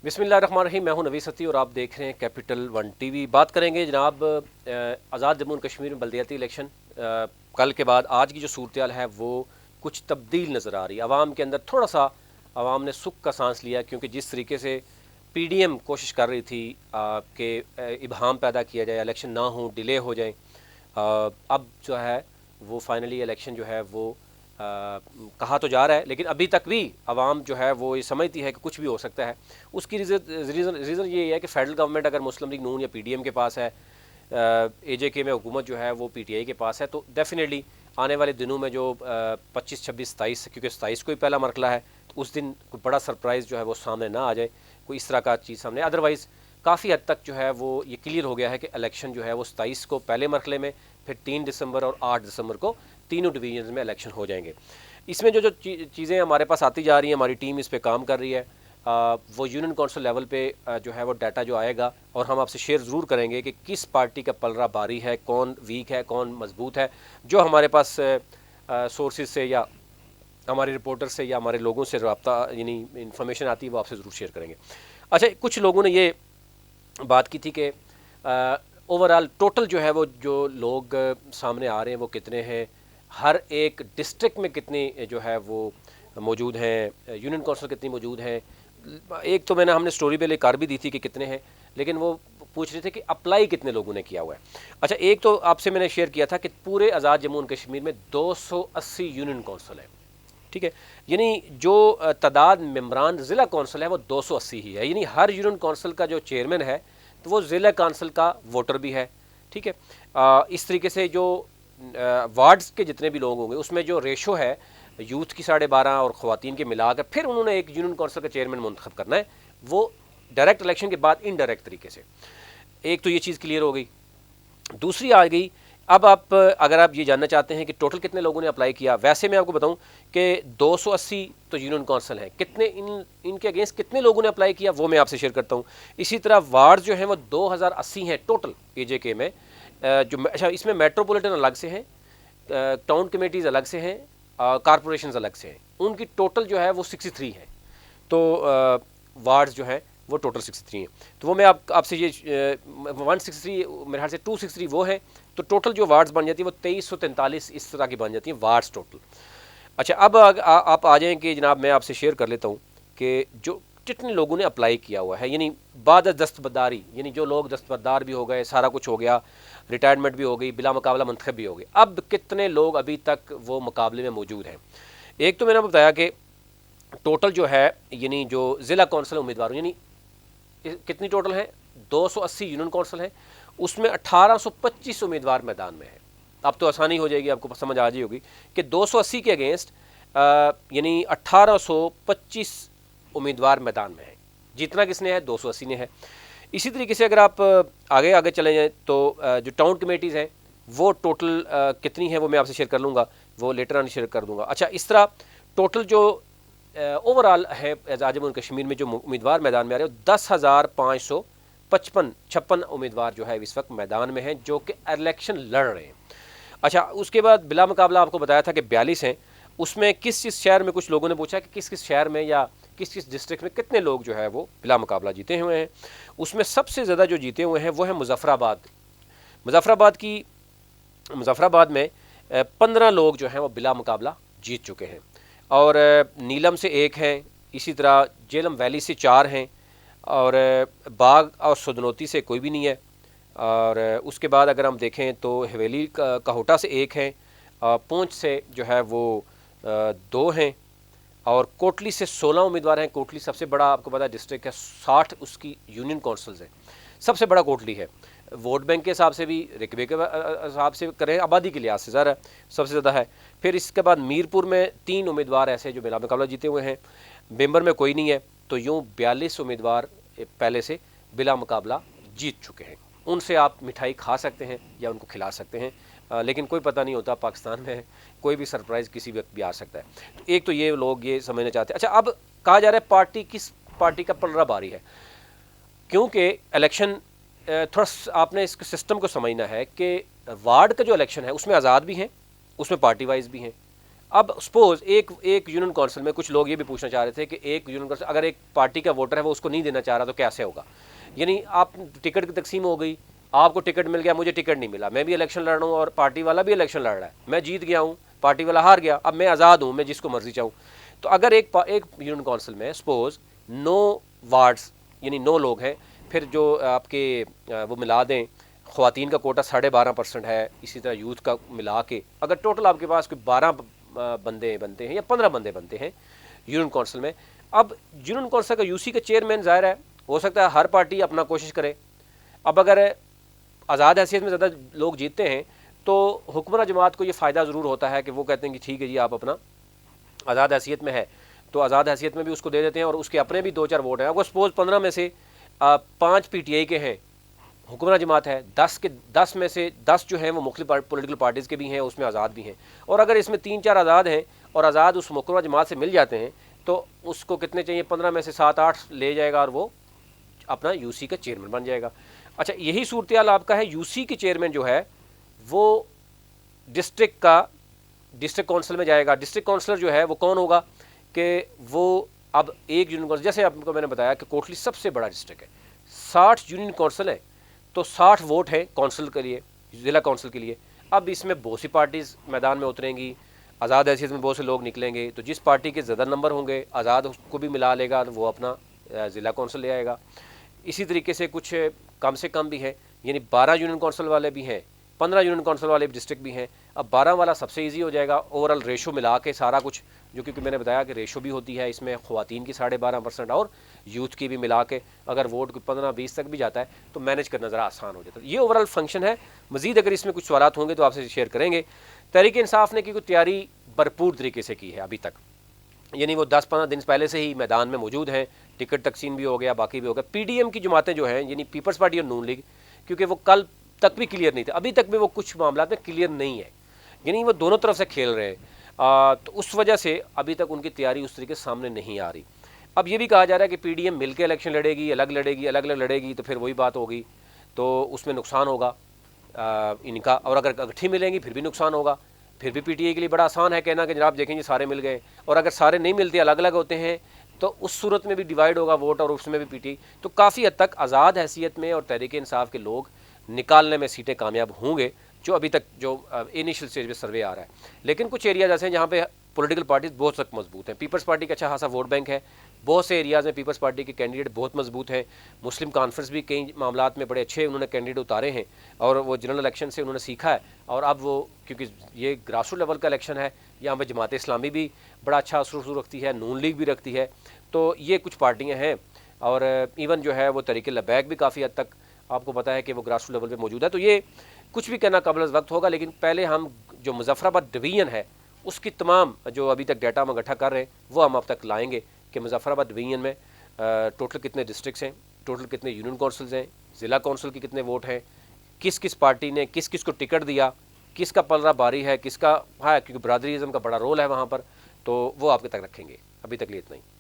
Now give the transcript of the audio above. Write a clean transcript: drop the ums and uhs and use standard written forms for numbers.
بسم اللہ الرحمن الرحیم، میں ہوں نوید ستی اور آپ دیکھ رہے ہیں کیپٹل ون ٹی وی۔ بات کریں گے جناب آزاد جموں کشمیر میں بلدیاتی الیکشن کل کے بعد آج کی جو صورتحال ہے وہ کچھ تبدیل نظر آ رہی ہے۔ عوام کے اندر تھوڑا سا عوام نے سکھ کا سانس لیا، کیونکہ جس طریقے سے پی ڈی ایم کوشش کر رہی تھی کہ ابہام پیدا کیا جائے، الیکشن نہ ہوں، ڈیلے ہو جائیں، اب جو ہے وہ فائنلی الیکشن جو ہے وہ کہا تو جا رہا ہے، لیکن ابھی تک بھی عوام جو ہے وہ یہ سمجھتی ہے کہ کچھ بھی ہو سکتا ہے۔ اس کی ریزن یہ ہے کہ فیڈرل گورنمنٹ اگر مسلم لیگ نون یا پی ڈی ایم کے پاس ہے، اے جے کے میں حکومت جو ہے وہ پی ٹی آئی کے پاس ہے، تو ڈیفینیٹلی آنے والے دنوں میں جو 25 26 27، کیونکہ 27 کو ہی پہلا مرحلہ ہے، تو اس دن کوئی بڑا سرپرائز جو ہے وہ سامنے نہ آ جائے، کوئی اس طرح کا چیز سامنے۔ ادروائز کافی حد تک جو ہے وہ یہ کلیئر ہو گیا ہے کہ الیکشن جو ہے وہ 27 کو پہلے مرحلے میں، پھر 3 دسمبر اور 8 دسمبر کو تینوں ڈویژنز میں الیکشن ہو جائیں گے۔ اس میں جو چیزیں ہمارے پاس آتی جا رہی ہیں، ہماری ٹیم اس پہ کام کر رہی ہے، وہ یونین کونسل لیول پہ جو ہے وہ ڈیٹا جو آئے گا، اور ہم آپ سے شیئر ضرور کریں گے کہ کس پارٹی کا پلڑا باری ہے، کون ویک ہے، کون مضبوط ہے۔ جو ہمارے پاس سورسز سے یا ہمارے رپورٹر سے یا ہمارے لوگوں سے رابطہ یعنی انفارمیشن آتی ہے، وہ آپ سے ضرور شیئر کریں گے۔ اچھا، کچھ لوگوں نے یہ بات کی تھی کہ اوورال ٹوٹل جو ہے وہ جو لوگ سامنے آ رہے ہیں وہ کتنے ہیں، ہر ایک ڈسٹرکٹ میں کتنے جو ہے وہ موجود ہیں، یونین کونسل کتنی موجود ہیں۔ ایک تو ہم نے سٹوری پہ لے کر بھی دی تھی کہ کتنے ہیں، لیکن وہ پوچھ رہے تھے کہ اپلائی کتنے لوگوں نے کیا ہوا ہے۔ اچھا، ایک تو آپ سے میں نے شیئر کیا تھا کہ پورے آزاد جموں و کشمیر میں 280 یونین کونسل ہیں، ٹھیک ہے، یعنی جو تعداد ممبران ضلع کونسل ہے وہ 280 ہی ہے، یعنی ہر یونین کونسل کا جو چیئرمین ہے تو وہ ضلع کونسل کا ووٹر بھی ہے، ٹھیک ہے۔ اس طریقے سے جو وارڈز کے جتنے بھی لوگ ہوں گے اس میں جو ریشو ہے یوتھ کی 12.5 اور خواتین کے ملا کر پھر انہوں نے ایک یونین کونسل کا چیئرمین منتخب کرنا ہے، وہ ڈائریکٹ الیکشن کے بعد انڈائریکٹ طریقے سے۔ ایک تو یہ چیز کلیئر ہو گئی۔ دوسری آ گئی، اب اگر آپ یہ جاننا چاہتے ہیں کہ ٹوٹل کتنے لوگوں نے اپلائی کیا، ویسے میں آپ کو بتاؤں کہ 280 تو یونین کونسل ہیں، کتنے ان کے اگینسٹ کتنے لوگوں نے اپلائی کیا وہ میں آپ سے شیئر کرتا ہوں۔ اسی طرح وارڈ جو ہیں وہ 2080 ہیں ٹوٹل اے جے کے میں، اچھا اس میں میٹروپولیٹن الگ سے ہیں، ٹاؤن کمیٹیز الگ سے ہیں، کارپوریشنز الگ سے ہیں، ان کی ٹوٹل جو ہے وہ 63 ہیں، تو وارڈز جو ہیں وہ ٹوٹل 63 ہیں۔ تو وہ میں آپ سے یہ 163 میرے خیال سے 263 وہ ہیں، تو ٹوٹل جو وارڈز بن جاتی ہیں وہ 2343 اس طرح کی بن جاتی ہیں وارڈز ٹوٹل۔ اچھا، اب آپ آ جائیں کہ جناب میں آپ سے شیئر کر لیتا ہوں کہ جو جتنے لوگوں نے اپلائی کیا ہوا ہے، یعنی بعد از دستبرداری، یعنی جو لوگ دستبردار بھی ہو گئے، سارا کچھ ہو گیا، ریٹائرمنٹ بھی ہو گئی، بلا مقابلہ منتخب بھی ہو گئے، اب کتنے لوگ ابھی تک وہ مقابلے میں موجود ہیں۔ ایک تو میں نے بتایا کہ ٹوٹل جو ہے یعنی جو ضلع کونسل امیدواروں، یعنی کتنی ٹوٹل ہیں، 280 یونین کونسل ہیں، اس میں 1825 امیدوار میدان میں ہیں۔ اب تو آسانی ہو جائے گی، آپ کو سمجھ آ جائے ہوگی کہ 280 کے اگینسٹ یعنی 1825 امیدوار میدان میں ہیں۔ جتنا کس نے ہے، 280 نے ہے۔ اسی طریقے سے اگر آپ آگے چلے جائیں تو جو ٹاؤن کمیٹیز ہیں وہ ٹوٹل کتنی ہیں وہ میں آپ سے شیئر کر لوں گا، وہ لیٹر آن شیئر کر دوں گا۔ اچھا، اس طرح ٹوٹل جو اوورال ہے آزاد جموں کشمیر میں جو امیدوار میدان میں آ رہے ہیں، 10,556 امیدوار جو ہے اس وقت میدان میں ہیں جو کہ الیکشن لڑ رہے ہیں۔ اچھا، اس کے بعد بلا مقابلہ آپ کو بتایا تھا کہ 42 ہیں، اس میں کس شہر میں، کچھ لوگوں نے پوچھا کہ کس شہر میں یا کس ڈسٹرکٹ میں کتنے لوگ جو ہے وہ بلا مقابلہ جیتے ہوئے ہیں۔ اس میں سب سے زیادہ جو جیتے ہوئے ہیں وہ ہے مظفر آباد میں 15 لوگ جو ہیں وہ بلا مقابلہ جیت چکے ہیں، اور نیلم سے 1 ہیں، اسی طرح جیلم ویلی سے 4 ہیں، اور باغ اور سدنوتی سے کوئی بھی نہیں ہے، اور اس کے بعد اگر ہم دیکھیں تو حویلی کہوٹا سے 1 ہیں، پونچھ سے جو ہے وہ 2 ہیں، اور کوٹلی سے 16 امیدوار ہیں۔ کوٹلی سب سے بڑا آپ کو پتا ڈسٹرکٹ ہے، 60 اس کی یونین کونسلز ہیں، سب سے بڑا کوٹلی ہے، ووٹ بینک کے حساب سے بھی، رقبے کے حساب سے کریں، آبادی کے لحاظ سے ظاہر ہے سب سے زیادہ ہے۔ پھر اس کے بعد میرپور میں 3 امیدوار ایسے جو بلا مقابلہ جیتے ہوئے ہیں، بیمبر میں کوئی نہیں ہے، تو یوں 42 امیدوار پہلے سے بلا مقابلہ جیت چکے ہیں۔ ان سے آپ مٹھائی کھا سکتے ہیں یا ان کو کھلا سکتے ہیں، لیکن کوئی پتہ نہیں ہوتا، پاکستان میں کوئی بھی سرپرائز کسی وقت بھی آ سکتا ہے۔ ایک تو یہ لوگ یہ سمجھنا چاہتے ہیں۔ اچھا، اب کہا جا رہا ہے کس پارٹی کا پلڑا باری ہے، کیونکہ الیکشن تھوڑا آپ نے اس سسٹم کو سمجھنا ہے کہ وارڈ کا جو الیکشن ہے اس میں آزاد بھی ہیں، اس میں پارٹی وائز بھی ہیں۔ اب سپوز ایک یونین کونسل میں کچھ لوگ یہ بھی پوچھنا چاہ رہے تھے کہ ایک یونین کونسل اگر ایک پارٹی کا ووٹر ہے وہ اس کو نہیں دینا چاہ رہا تو کیسے ہوگا؟ یعنی آپ ٹکٹ کی تقسیم ہو گئی، آپ کو ٹکٹ مل گیا، مجھے ٹکٹ نہیں ملا، میں بھی الیکشن لڑ رہا ہوں اور پارٹی والا بھی الیکشن لڑ رہا ہے، میں جیت گیا ہوں، پارٹی والا ہار گیا، اب میں آزاد ہوں، میں جس کو مرضی چاہوں۔ تو اگر ایک یونین کونسل میں سپوز 9 وارڈز یعنی 9 لوگ ہیں، پھر جو آپ کے وہ ملا دیں، خواتین کا کوٹا 12.5% ہے، اسی طرح یوتھ کا ملا کے اگر ٹوٹل آپ کے پاس کوئی 12 بندے بنتے ہیں یا 15 بندے بنتے ہیں یونین کونسل میں، اب یونین کونسل کا یو سی کا چیئرمین ظاہر ہے ہو سکتا ہے ہر پارٹی اپنا کوشش کرے۔ اب اگر آزاد حیثیت میں زیادہ لوگ جیتتے ہیں تو حکمراں جماعت کو یہ فائدہ ضرور ہوتا ہے کہ وہ کہتے ہیں کہ ٹھیک ہے جی آپ اپنا آزاد حیثیت میں ہے تو آزاد حیثیت میں بھی اس کو دے دیتے ہیں، اور اس کے اپنے بھی 2-4 ووٹ ہیں۔ اگر سپوز 15 میں سے 5 پی ٹی آئی کے ہیں، حکمراں جماعت ہے، 10 میں سے 10 جو ہیں وہ مختلف پولیٹیکل پارٹیز کے بھی ہیں، اس میں آزاد بھی ہیں، اور اگر اس میں 3-4 آزاد ہیں اور آزاد اس حکمراں جماعت سے مل جاتے ہیں تو اس کو کتنے چاہیے؟ 15 میں سے 7-8 لے جائے گا اور وہ اپنا یو سی کا چیئرمین بن جائے گا۔ اچھا یہی صورتحال آپ کا ہے، یو سی کی چیئرمین جو ہے وہ ڈسٹرکٹ کونسل میں جائے گا۔ ڈسٹرکٹ کونسلر جو ہے وہ کون ہوگا کہ وہ اب ایک یونین کونسل، جیسے آپ کو میں نے بتایا کہ کوٹلی سب سے بڑا ڈسٹرکٹ ہے، 60 یونین کونسل ہے تو 60 ووٹ ہیں کونسل کے لیے، ضلع کونسل کے لیے۔ اب اس میں بہت سی پارٹیز میدان میں اتریں گی، آزاد حیثیت میں بہت سے لوگ نکلیں گے، تو جس پارٹی کے زیادہ نمبر ہوں گے آزاد اس کو بھی ملا لے گا، وہ اپنا ضلع کونسل لے آئے گا۔ اسی طریقے سے کچھ کم سے کم بھی ہیں، یعنی 12 یونین کونسل والے بھی ہیں، 15 یونین کونسل والے ڈسٹرکٹ بھی ہیں۔ اب 12 والا سب سے ایزی ہو جائے گا، اوورال ریشو ملا کے سارا کچھ، جو کہ میں نے بتایا کہ ریشو بھی ہوتی ہے اس میں خواتین کی 12.5% اور یوتھ کی بھی ملا کے اگر ووٹ 15-20 تک بھی جاتا ہے تو مینیج کرنا ذرا آسان ہو جاتا ہے۔ یہ اوورال فنکشن ہے۔ مزید اگر اس میں کچھ سوالات ہوں گے تو آپ سے شیئر کریں گے۔ تحریک انصاف نے کی تیاری بھرپور طریقے سے کی ہے ابھی تک، یعنی وہ 10-15 دن پہلے سے ہی میدان میں موجود ہیں، ٹکٹ تقسیم بھی ہو گیا، باقی بھی ہو گیا۔ پی ڈی ایم کی جماعتیں جو ہیں یعنی پیپلز پارٹی اور نون لیگ، کیونکہ وہ کل تک بھی کلیئر نہیں تھے، ابھی تک بھی وہ کچھ معاملات میں کلیئر نہیں ہے، یعنی وہ دونوں طرف سے کھیل رہے ہیں، تو اس وجہ سے ابھی تک ان کی تیاری اس طریقے سے سامنے نہیں آ رہی۔ اب یہ بھی کہا جا رہا ہے کہ پی ڈی ایم مل کے الیکشن لڑے گی، الگ لڑے گی تو پھر وہی بات ہوگی، تو اس میں نقصان ہوگا ان کا، اور اگر اکٹھی ملیں گی پھر بھی نقصان ہوگا۔ پھر بھی پی ٹی آئی کے لیے بڑا آسان ہے کہنا کہ جناب دیکھیں جی سارے مل گئے، اور اگر سارے نہیں ملتے الگ الگ ہوتے ہیں تو اس صورت میں بھی ڈیوائیڈ ہوگا ووٹ، اور اس میں بھی پی ٹی آئی، تو کافی حد تک آزاد حیثیت میں اور تحریک انصاف کے لوگ نکالنے میں سیٹیں کامیاب ہوں گے، جو ابھی تک جو انیشل اسٹیج پہ سروے آ رہا ہے۔ لیکن کچھ ایریاز ایسے ہیں جہاں پہ پولیٹیکل پارٹیز بہت سخت مضبوط ہیں۔ پیپلز پارٹی کا اچھا خاصا ووٹ بینک ہے، بہت سے ایریاز میں پیپلز پارٹی کے کینڈیڈیٹ بہت مضبوط ہیں۔ مسلم کانفرنس بھی کئی معاملات میں بڑے اچھے انہوں نے کینڈیڈیٹ اتارے ہیں، اور وہ جنرل الیکشن سے انہوں نے سیکھا ہے، اور اب وہ کیونکہ یہ گراس روٹ لیول کا الیکشن ہے، یہاں پہ جماعت اسلامی بھی بڑا اچھا اثر رکھتی ہے، نون لیگ بھی رکھتی ہے، تو یہ کچھ پارٹیاں ہیں، اور ایون جو ہے وہ تحریک لبیک بھی کافی حد تک آپ کو پتہ ہے کہ وہ گراس روٹ لیول پہ موجود ہے۔ تو یہ کچھ بھی کہنا قبل از وقت ہوگا، لیکن پہلے ہم جو مظفر آباد ڈویژن ہے اس کی تمام جو ابھی تک ڈیٹا ہم اکٹھا کر رہے ہیں وہ ہم اب تک لائیں گے کہ مظفر آباد ڈویژن میں ٹوٹل کتنے ڈسٹرکٹس ہیں، ٹوٹل کتنے یونین کونسلز ہیں، ضلع کونسل کی کتنے ووٹ ہیں، کس کس پارٹی نے کس کس کو ٹکٹ دیا، کس کا پلڑا باری ہے، کس کا ہے، کیونکہ برادری ازم کا بڑا رول ہے وہاں پر، تو وہ آپ کے تک رکھیں گے۔ ابھی تک لیے اتنا ہی۔